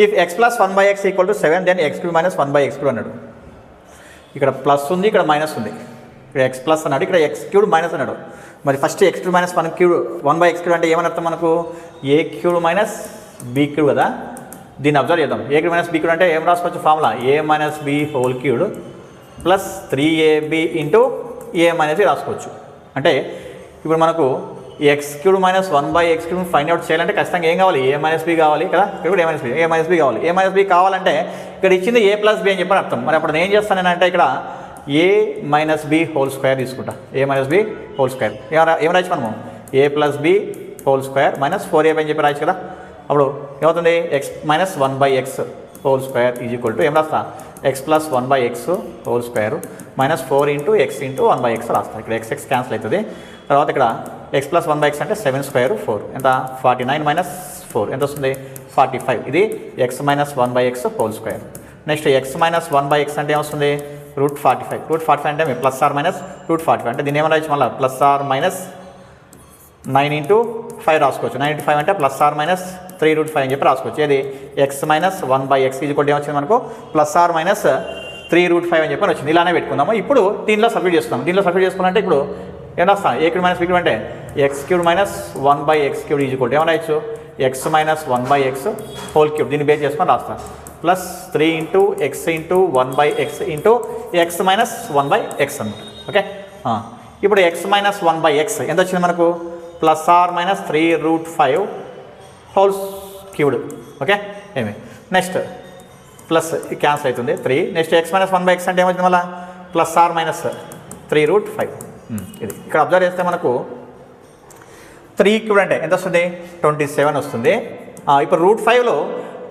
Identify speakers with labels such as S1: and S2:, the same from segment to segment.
S1: If x plus 1/x equal to 7 then x³ minus 1/x³ అన్నాడు. ఇక్కడ plus ఉంది, ఇక్కడ మైనస్ ఉంది. ఇక్కడ ఎక్స్ ప్లస్ అన్నాడు, ఇక్కడ x³ మైనస్ అన్నాడు. మరి ఫస్ట్ x³ మైనస్ 1/x³ అంటే ఏమని అర్థం మనకు? a³ మైనస్ b³ కదా. దీన్ని అబ్జర్వ్ చేద్దాం. a³ మైనస్ b³ అంటే ఏం రాసుకోవచ్చు formula? a minus b whole cubed plus 3ab into a minus b రాసుకోవచ్చు. అంటే ఇప్పుడు మనకు x³ minus 1/x³ find out చేయాలంటే ఖచ్చితంగా ఏం కావాలి? a మైనస్ b కావాలి కదా. ఇక్కడ కూడా a మైనస్ b కావాలి. a మైనస్ b కావాలంటే ఇక్కడ ఇచ్చింది a ప్లస్ b అని చెప్పని అర్థం. మరి అప్పుడు నేను ఏం చేస్తానంటే ఇక్కడ a minus b whole square తీసుకుంటా. a minus b whole square ఏం రాయచ్చు మనము? a plus b whole square minus 4ab అని చెప్పి రాయచ్చు కదా. అప్పుడు ఏమవుతుంది? x minus 1/x whole square is equal to ఏం రాస్తా? x plus 1/x whole square minus 4 into x into 1/x రాస్తా. ఇక్కడ x క్యాన్సిల్ అవుతుంది. తర్వాత ఇక్కడ x ప్లస్ 1/x అంటే 7 స్క్వేర్ 4 ఎంత? 49 మైనస్ 4 ఎంత వస్తుంది? 45. ఇది x minus 1/x whole square. Next x minus 1/x అంటే ఏమొస్తుంది? √45. √45 అంటే ప్లస్ ఆర్ మైనస్ √45 అంటే దీన్ని ఏమైనా రాయచ్చు మళ్ళీ? ప్లస్ ఆర్ మైనస్ 9 ఇంటూ 5 రాసుకోవచ్చు. 9 ఇంటూ 5 అంటే ప్లస్ ఆర్ మైనస్ 3√5 అని చెప్పి రాసుకోవచ్చు. ఇది x మైనస్ 1/x ఇది కూడా ఏమొచ్చింది మనకు? ప్లస్ ఆర్ మైనస్ 3√5 అని చెప్పి వచ్చింది. ఇలానే పెట్టుకుందాము. ఇప్పుడు దీనిలో సబ్స్టిట్యూట్ చేస్తాం. దీనిలో సబ్స్టిట్యూట్ చేసుకోవాలంటే ఇప్పుడు ఏం రాస్తాం? a³ మైనస్ b³ అంటే x³ minus 1/x³ is equal to ఏమైనా రాయచ్చు? x minus 1/x whole cube దీన్ని బేస్ చేసుకొని రాస్తాం. Plus 3 into x into 1/x into x minus 1/x అనమాట. ఓకే. ఇప్పుడు x మైనస్ 1/x ఎంత వచ్చింది మనకు? Plus or minus 3√5 whole cubed. Okay. ఏమి నెక్స్ట్ ప్లస్ క్యాన్సిల్ అవుతుంది 3. నెక్స్ట్ x మైనస్ 1/x అంటే ఏమవుతుంది మళ్ళీ? Plus or minus 3√5. ఇది ఇక్కడ అబ్జర్వ్ చేస్తే మనకు 3³ అంటే ఎంత వస్తుంది? 27 వస్తుంది. ఇప్పుడు √5లో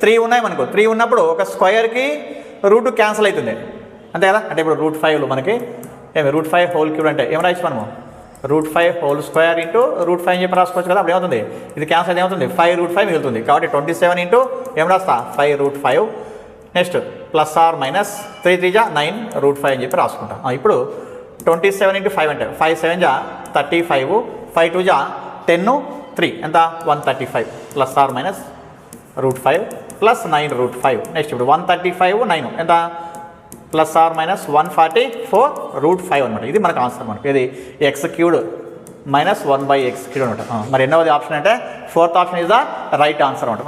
S1: 3 ఉన్నాయి మనకు. 3 ఉన్నప్పుడు ఒక స్క్వేర్కి రూట్ క్యాన్సిల్ అవుతుంది అంతే కదా. అంటే ఇప్పుడు √5లో మనకి ఏమి √5 హోల్ క్యూబ్ అంటే ఏం రాయచ్చు మనము? √5 హోల్ స్క్వేర్ ఇంటూ √5 అని చెప్పి రాసుకోవచ్చు కదా. అప్పుడు ఏమవుతుంది? ఇది క్యాన్సిల్ ఏమవుతుంది? 5√5 మిగులుతుంది. కాబట్టి 27 ఇంటూ ఏం రాస్తా? 5√5. నెక్స్ట్ ప్లస్ ఆర్ మైనస్ 3 3 జా 9 √5 అని చెప్పి రాసుకుంటాం. ఇప్పుడు 27 ఇంటూ 5 అంటే 5 7 జా 35, 5 2 జా 10 3 ఎంత? 135 plus or minus √5 plus 9 √5. Next ఇప్పుడు 135 9 ఎంత? ప్లస్ ఆర్ మైనస్ 144 √5 అనమాట. ఇది మనకు ఆన్సర్. మనకి ఇది x³ మైనస్ 1/x³ అనమాట. మరి ఎన్నోది ఆప్షన్ అంటే 4th option is the right answer అనమాట.